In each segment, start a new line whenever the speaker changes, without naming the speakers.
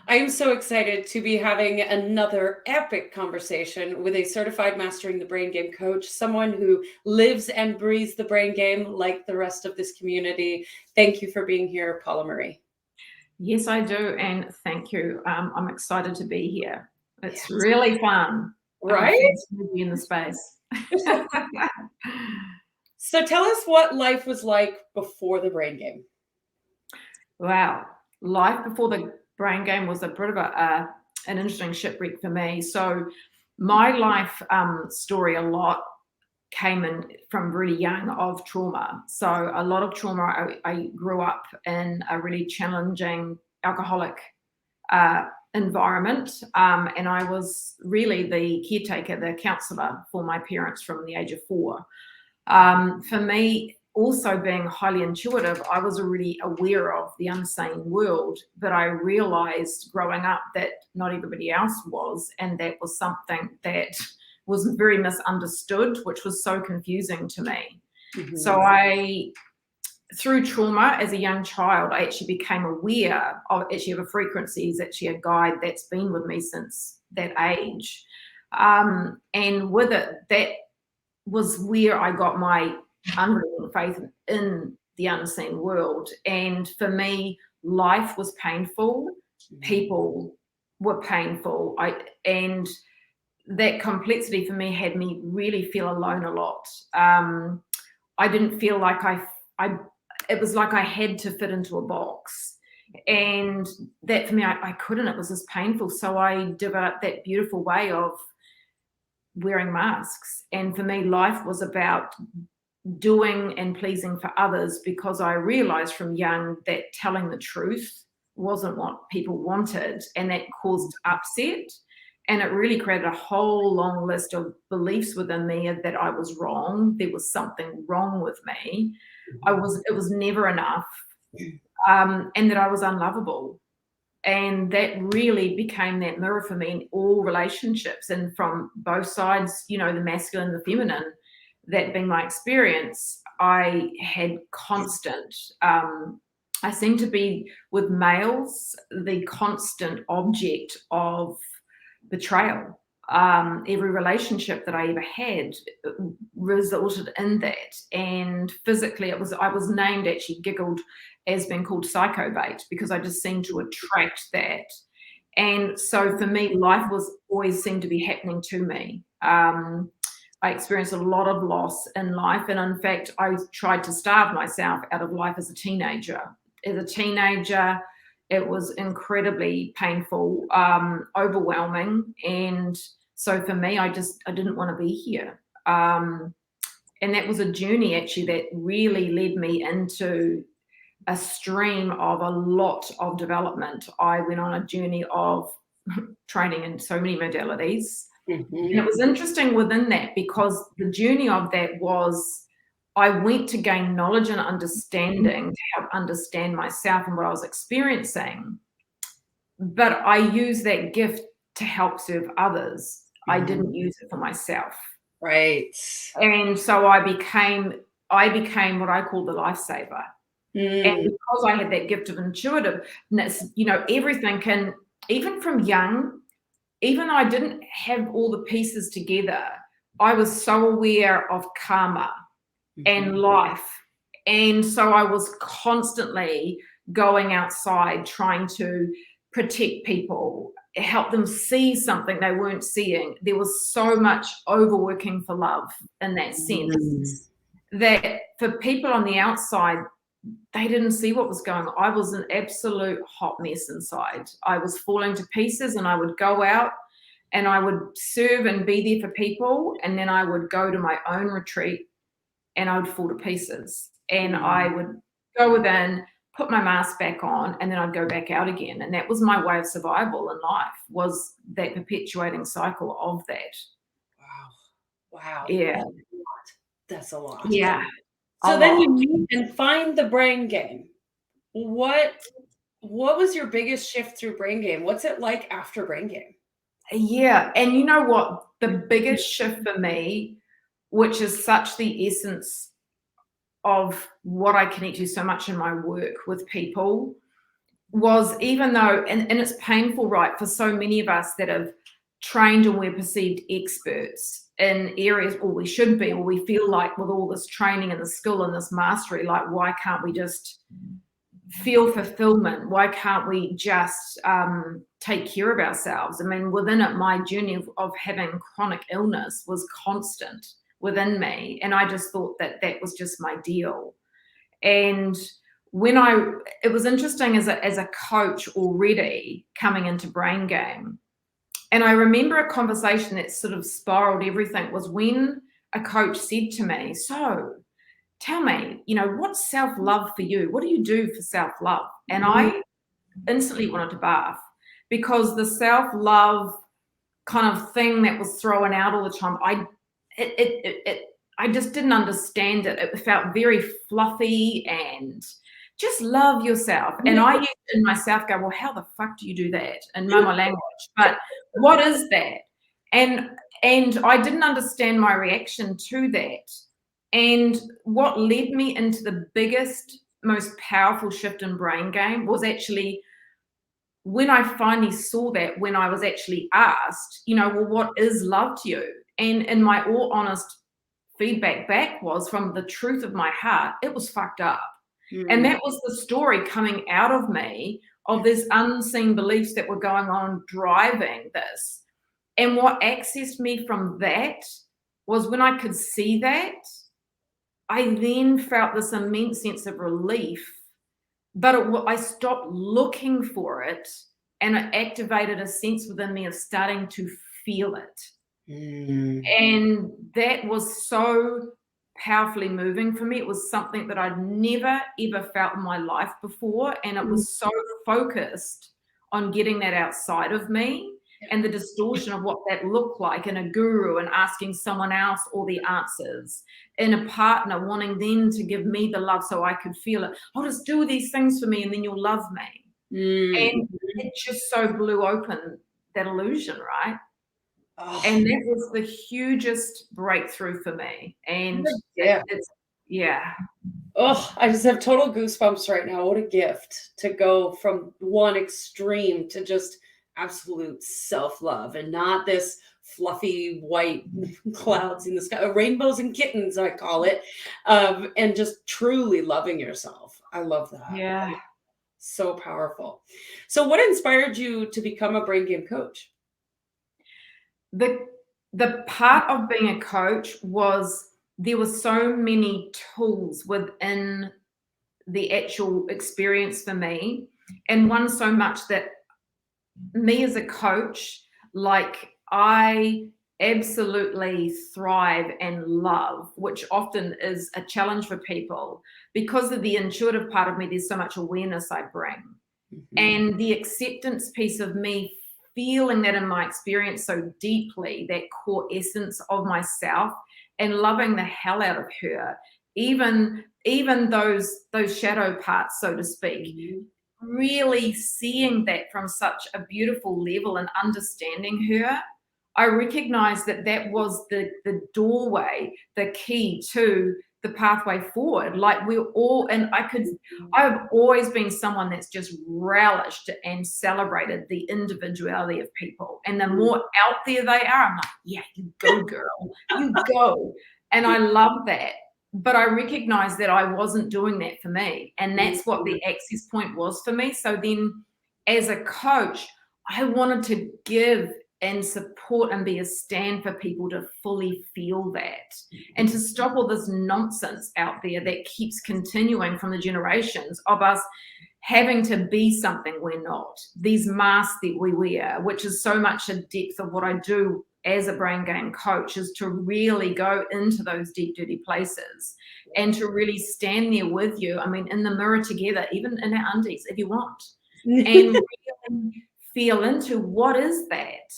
I am so excited to be having another epic conversation with a certified Mastering the Brain Game coach, someone who lives and breathes the brain game like the rest of this community. Thank you for being here, Paula Marie.
Yes, I do. And thank you. I'm excited to be here. It's really fun.
Right?
To be in the space.
So tell us what life was like before the brain game.
Wow. Life before the brain game was a bit of an interesting shipwreck for me. So my life story a lot came in from really young of trauma. So a lot of trauma. I grew up in a really challenging alcoholic environment, and I was really the caretaker, the counsellor for my parents from the age of 4. For me, also being highly intuitive, I was already aware of the unseen world, but I realized growing up that not everybody else was, and that was something that was very misunderstood, which was so confusing to me. Mm-hmm. So through trauma as a young child, I actually became aware of a frequency, is actually a guide that's been with me since that age. And with it, that was where I got my unrelenting faith in the unseen world. And for me, life was painful. People were painful. And that complexity for me had me really feel alone a lot. I didn't feel like it was like I had to fit into a box. And that for me, I couldn't. It was just painful. So I developed that beautiful way of wearing masks. And for me, life was about doing and pleasing for others, because I realized from young that telling the truth wasn't what people wanted, and that caused upset. And it really created a whole long list of beliefs within me that I was wrong. There was something wrong with me. It was never enough. And that I was unlovable. And that really became that mirror for me in all relationships, and from both sides, the masculine, the feminine, that being my experience. I had constant, I seemed to be with males, the constant object of betrayal. Every relationship that I ever had resulted in that. And physically, I was named, actually giggled, as being called psycho bait, because I just seemed to attract that. And so for me, life was always seemed to be happening to me. I experienced a lot of loss in life. And in fact, I tried to starve myself out of life as a teenager. It was incredibly painful, overwhelming. And so for me, I didn't want to be here. And that was a journey actually that really led me into a stream of a lot of development. I went on a journey of training in so many modalities. Mm-hmm. And it was interesting within that, because the journey of that was, I went to gain knowledge and understanding to help understand myself and what I was experiencing. But I used that gift to help serve others. Mm-hmm. I didn't use it for myself.
Right.
And so I became what I call the lifesaver. And because I had that gift of intuitiveness, everything can, even from young, even though I didn't have all the pieces together, I was so aware of karma and life. And so I was constantly going outside, trying to protect people, help them see something they weren't seeing. There was so much overworking for love in that sense, that for people on the outside, they didn't see what was going on. I was an absolute hot mess inside. I was falling to pieces, and I would go out and I would serve and be there for people. And then I would go to my own retreat and I would fall to pieces. And I would go within, put my mask back on, and then I'd go back out again. And that was my way of survival in life, was that perpetuating cycle of that.
Wow.
Yeah.
That's a lot.
Yeah.
So then you meet and find the brain game. What was your biggest shift through brain game? What's it like after brain game?
Yeah. And you know what? The biggest shift for me, which is such the essence of what I connect to so much in my work with people, was, even though, and it's painful, right, for so many of us that have trained and we're perceived experts in areas, or we should be, or we feel like with all this training and the skill and this mastery, like, why can't we just feel fulfillment? Why can't we just take care of ourselves? I mean, within it, my journey of having chronic illness was constant within me. And I just thought that that was just my deal. And it was interesting as a coach already coming into Brain Game. And I remember a conversation that sort of spiraled everything was when a coach said to me, so tell me, what's self-love for you? What do you do for self-love? And I instantly wanted to barf, because the self-love kind of thing that was thrown out all the time, I just didn't understand it. It felt very fluffy and just love yourself. And I used in myself go, well, how the fuck do you do that in my language? But what is that? And I didn't understand my reaction to that. And what led me into the biggest, most powerful shift in Brain Game was actually when I finally saw that, when I was actually asked, well, what is love to you? And in my all honest feedback back was, from the truth of my heart, it was fucked up. And that was the story coming out of me of these unseen beliefs that were going on driving this. And what accessed me from that was when I could see that, I then felt this immense sense of relief, but I stopped looking for it, and it activated a sense within me of starting to feel it. And that was so powerfully moving for me. It was something that I'd never, ever felt in my life before. And it was so focused on getting that outside of me and the distortion of what that looked like in a guru and asking someone else all the answers, in a partner wanting them to give me the love so I could feel it. Oh, just do these things for me and then you'll love me. And it just so blew open that illusion, right? Oh. And that was the hugest breakthrough for me. And yeah.
Oh, I just have total goosebumps right now. What a gift to go from one extreme to just absolute self-love, and not this fluffy white clouds in the sky, rainbows and kittens, I call it, and just truly loving yourself. I love that.
Yeah.
So powerful. So what inspired you to become a Brain Game coach?
The part of being a coach was there were so many tools within the actual experience for me, and one so much that me as a coach, like, I absolutely thrive and love, which often is a challenge for people because of the intuitive part of me. There's so much awareness I bring, and the acceptance piece of me feeling that in my experience so deeply, that core essence of myself, and loving the hell out of her, even those shadow parts, so to speak, really seeing that from such a beautiful level and understanding her, I recognized that was the doorway, the key to the pathway forward. Like, we're all, and I've always been someone that's just relished and celebrated the individuality of people. And the more out there they are, I'm like, yeah, you go, girl, you go. And I love that. But I recognized that I wasn't doing that for me. And that's what the access point was for me. So then as a coach, I wanted to give and support and be a stand for people to fully feel that, and to stop all this nonsense out there that keeps continuing from the generations of us having to be something we're not, these masks that we wear, which is so much a depth of what I do as a Brain Game coach, is to really go into those deep, dirty places and to really stand there with you. I mean, in the mirror together, even in our undies, if you want, and really feel into what is that,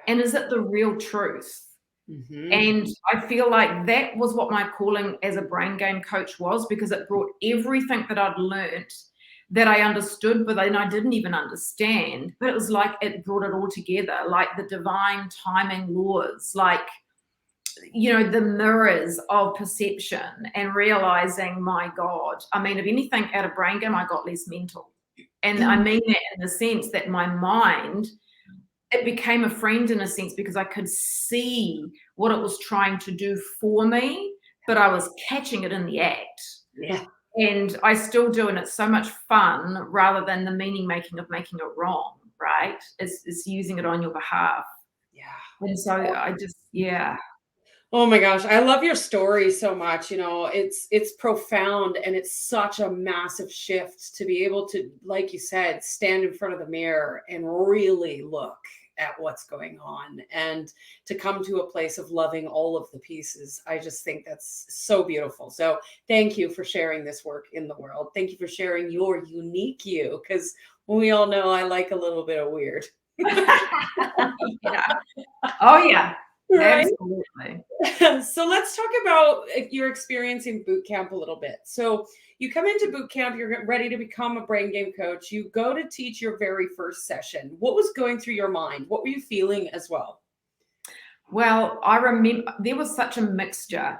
and is it the real truth? And I feel like that was what my calling as a Brain Game coach was, because it brought everything that I'd learned, that I understood, but then I didn't even understand. But it was like it brought it all together, like the divine timing laws, like, the mirrors of perception, and realizing, my God, I mean, if anything out of Brain Game, I got less mental. And I mean that in the sense that my mind, it became a friend in a sense, because I could see what it was trying to do for me, but I was catching it in the act.
Yeah.
And I still do, and it's so much fun rather than the meaning making of making it wrong, right? It's using it on your behalf.
Yeah.
And so I just, yeah.
Oh my gosh, I love your story so much. You know, it's profound, and it's such a massive shift to be able to, like you said, stand in front of the mirror and really look at what's going on, and to come to a place of loving all of the pieces. I just think that's so beautiful. So thank you for sharing this work in the world. Thank you for sharing your unique you, because we all know I like a little bit of weird.
Yeah. Oh yeah.
Right.
Absolutely.
So let's talk about your experience in boot camp a little bit. So you come into boot camp, you're ready to become a brain game coach. You go to teach your very first session. What was going through your mind? What were you feeling as well?
Well, I remember there was such a mixture.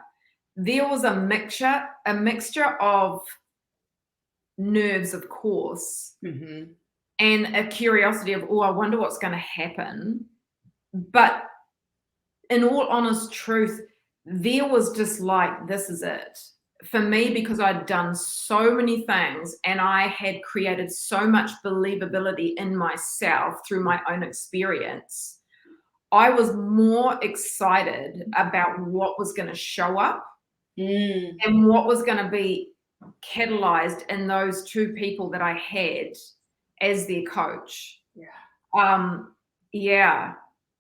There was a mixture of nerves, of course,
Mm-hmm.
and a curiosity of, oh, I wonder what's going to happen. But in all honest truth, there was just like, this is it. For me, because I'd done so many things and I had created so much believability in myself through my own experience, I was more excited about what was going to show up and what was going to be catalyzed in those two people that I had as their coach.
Yeah.
Yeah.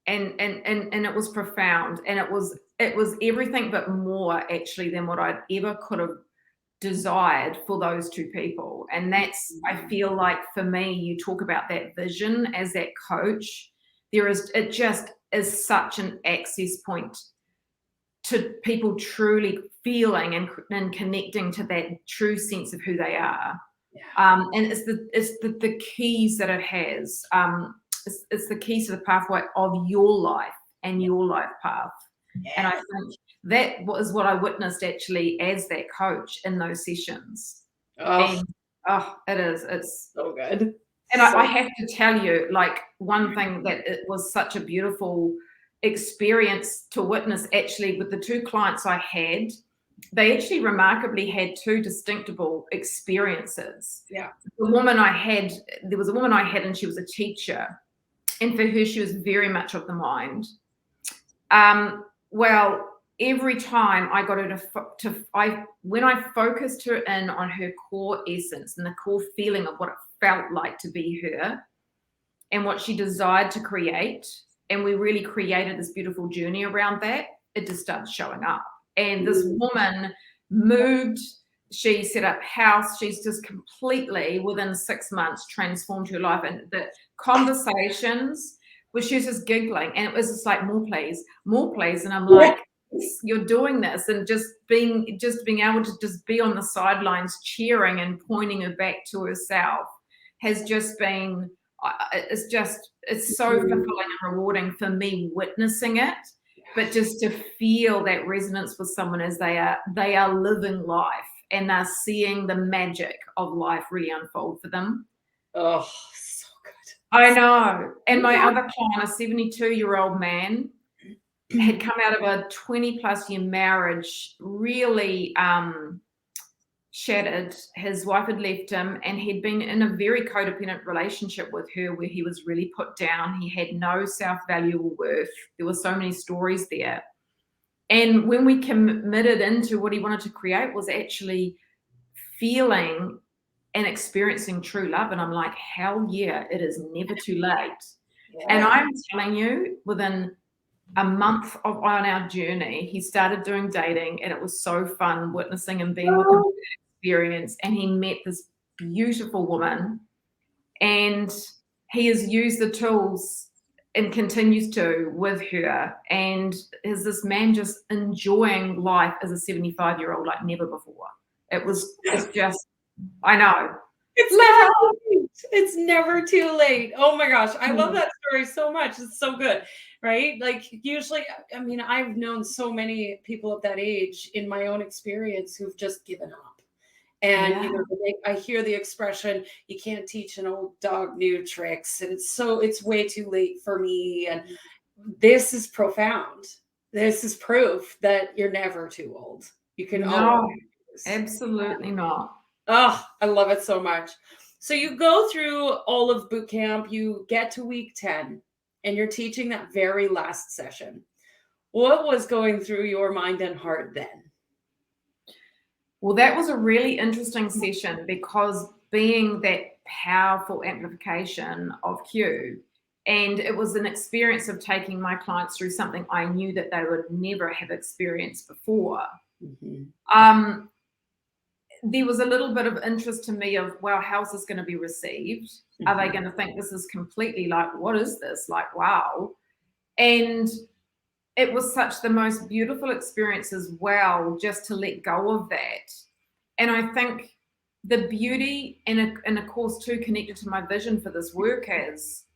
And it was profound, and it was everything but more actually than what I'd ever could have desired for those two people. And that's, I feel like for me, you talk about that vision as that coach, it just is such an access point to people truly feeling and connecting to that true sense of who they are.
Yeah.
And it's the keys that it has. It's the keys to the pathway of your life and your life path.
Yeah.
And I think that was what I witnessed actually as that coach in those sessions.
Oh,
And it's
so good.
and I have to tell you, like, one thing that it was such a beautiful experience to witness actually with the two clients I had. They actually remarkably had two distinctible experiences.
Yeah.
There was a woman I had, and she was a teacher. And for her, she was very much of the mind. Well, every time I got her when I focused her in on her core essence and the core feeling of what it felt like to be her and what she desired to create, and we really created this beautiful journey around that, it just started showing up. And this woman moved, she set up house, she's just completely within 6 months transformed her life. And the conversations where she was just giggling, and it was just like, more please. And I'm like, yes, you're doing this. And just being able to just be on the sidelines cheering and pointing her back to herself has just been, it's so fulfilling and rewarding for me witnessing it. But just to feel that resonance with someone as they are living life and they're seeing the magic of life really unfold for them.
Oh, so good.
I know. And my other client, a 72-year-old man, had come out of a 20+ year marriage, really shattered. His wife had left him, and he'd been in a very codependent relationship with her where he was really put down. He had no self-value or worth. There were so many stories there. And when we committed into what he wanted to create was actually feeling and experiencing true love. And I'm like, hell yeah, it is never too late.
Yeah.
And I'm telling you, within a month on our journey, he started doing dating, and it was so fun witnessing and being with him experience. And he met this beautiful woman, and he has used the tools and continues to with her, and is this man just enjoying life as a 75-year-old like never before. It's just, I know.
It's never too late. Oh my gosh. I love that story so much. It's so good, right? Like, usually, I mean, I've known so many people of that age in my own experience who've just given up. And
Yeah.
I hear the expression, you can't teach an old dog new tricks, and it's way too late for me. And this is profound. This is proof that you're never too old. You can always.
No, absolutely not.
Oh, I love it so much. So you go through all of boot camp, you get to week 10, and you're teaching that very last session. What was going through your mind and heart then?
Well, that was a really interesting session because being that powerful amplification of Q, and it was an experience of taking my clients through something I knew that they would never have experienced before.
Mm-hmm.
There was a little bit of interest to me of, well, how's this going to be received?
Mm-hmm.
Are they going to think this is completely like, what is this? Like, wow. And it was such the most beautiful experience as well, just to let go of that. And I think the beauty, and of course too, connected to my vision for this work is,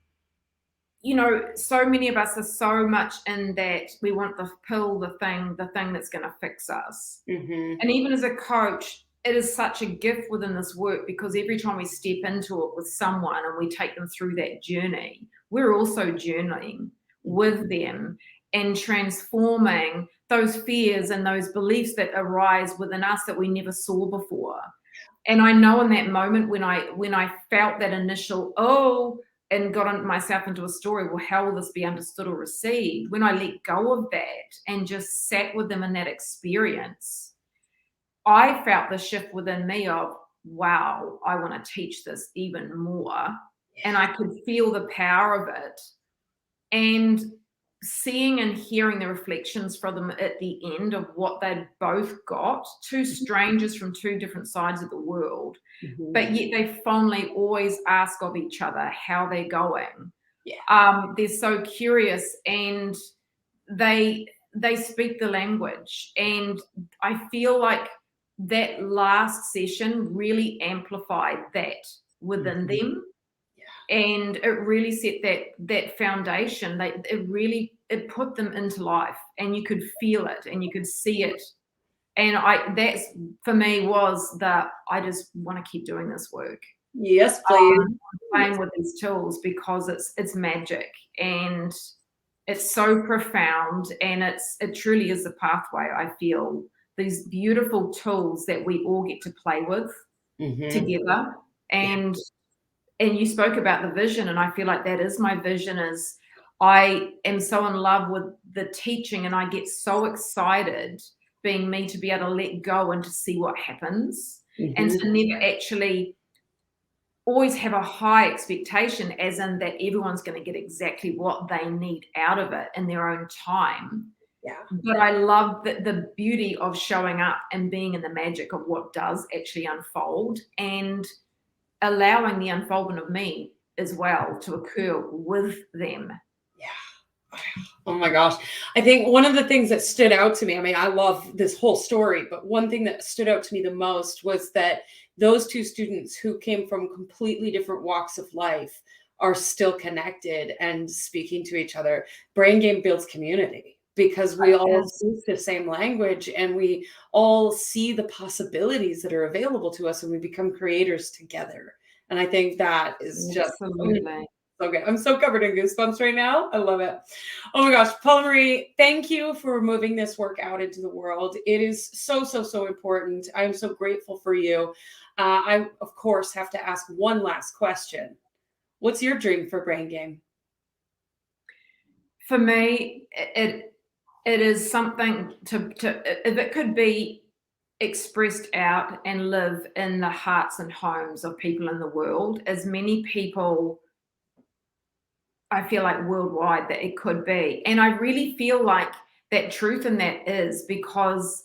so many of us are so much in that we want the pill, the thing that's going to fix us.
Mm-hmm.
And even as a coach, it is such a gift within this work, because every time we step into it with someone and we take them through that journey, we're also journeying with them and transforming those fears and those beliefs that arise within us that we never saw before. And I know in that moment when I felt that initial and got myself into a story, well, how will this be understood or received? When I let go of that and just sat with them in that experience, I felt the shift within me of, wow, I want to teach this even more. And I could feel the power of it. And seeing and hearing the reflections from them at the end of what they'd both got, two strangers from two different sides of the world,
Mm-hmm.
but yet they fondly always ask of each other how they're going.
Yeah.
They're so curious, and they speak the language. And I feel like that last session really amplified that within
Mm-hmm.
them. And it really set that foundation. It put them into life, and you could feel it and you could see it. And that's, for me, was that I just want to keep doing this work.
Yes, please.
Playing with these tools, because it's magic and it's so profound, and it truly is a pathway. I feel these beautiful tools that we all get to play with together. And you spoke about the vision, and I feel like that is my vision. Is I am so in love with the teaching, and I get so excited being me to be able to let go and to see what happens, and to never actually always have a high expectation, as in that everyone's going to get exactly what they need out of it in their own time.
Yeah.
But I love the beauty of showing up and being in the magic of what does actually unfold, and allowing the unfoldment of me as well to occur with them.
Yeah. Oh my gosh. I think one of the things that stood out to me, I mean, I love this whole story, but one thing that stood out to me the most was that those two students who came from completely different walks of life are still connected and speaking to each other. Brain Game builds community because we all speak the same language, and we all see the possibilities that are available to us, and we become creators together. And I think that is just
Absolutely.
so good. I'm so covered in goosebumps right now. I love it. Oh my gosh, Paula Marie, thank you for moving this work out into the world. It is so, so, so important. I'm so grateful for you. I, of course, have to ask one last question. What's your dream for Brain Game?
For me, it is something to if it could be expressed out and live in the hearts and homes of people in the world, as many people, I feel like worldwide, that it could be. And I really feel like that truth in that is because,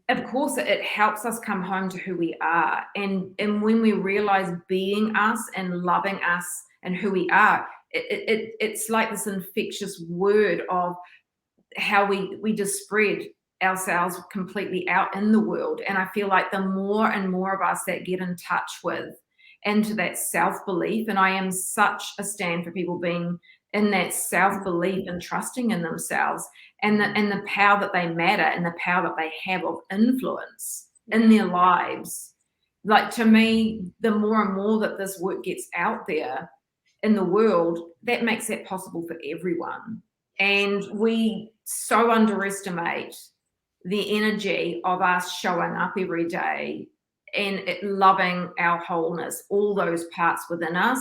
of course, it helps us come home to who we are. And when we realize being us and loving us and who we are, it's like this infectious word of how we just spread ourselves completely out in the world. And I feel like the more and more of us that get in touch with into that self-belief, and I am such a stand for people being in that self-belief and trusting in themselves, and the power that they matter, and the power that they have of influence in their lives. like, to me, the more and more that this work gets out there in the world, that makes that possible for everyone. And we so underestimate the energy of us showing up every day and loving our wholeness, all those parts within us,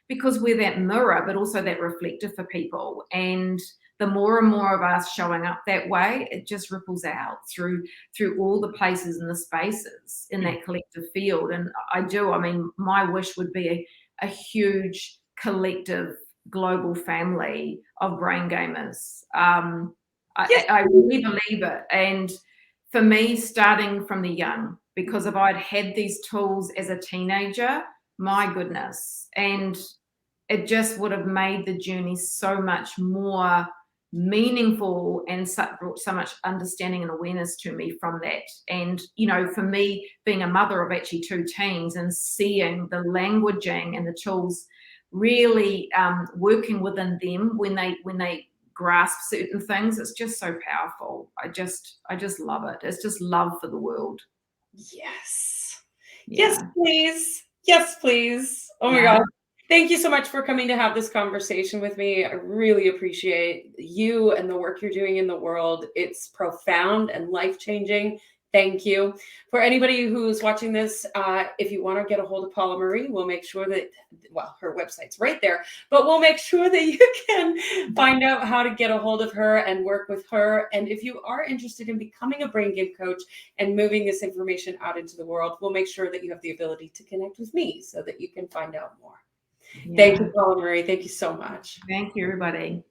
because we're that mirror, but also that reflector for people. And the more and more of us showing up that way, it just ripples out through all the places and the spaces in that collective field. And I mean, my wish would be a huge collective global family of brain gamers. I really believe it. And for me, starting from the young, because if I'd had these tools as a teenager, my goodness, and it just would have made the journey so much more meaningful and brought so much understanding and awareness to me from that. And, you know, for me, being a mother of actually 2 teens and seeing the languaging and the tools really working within them when they grasp certain things, it's just so powerful. I just love it. It's just love for the world.
Yes.
Yeah.
Yes, please. Yes, please. Oh my God. Thank you so much for coming to have this conversation with me. I really appreciate you and the work you're doing in the world. It's profound and life-changing. Thank you. For anybody who's watching this, if you want to get a hold of Paula Marie, we'll make sure that, well, her website's right there, but we'll make sure that you can find out how to get a hold of her and work with her. And if you are interested in becoming a brain game coach and moving this information out into the world, we'll make sure that you have the ability to connect with me so that you can find out more. Yeah. Thank you, Paula Marie. Thank you so much.
Thank you, everybody.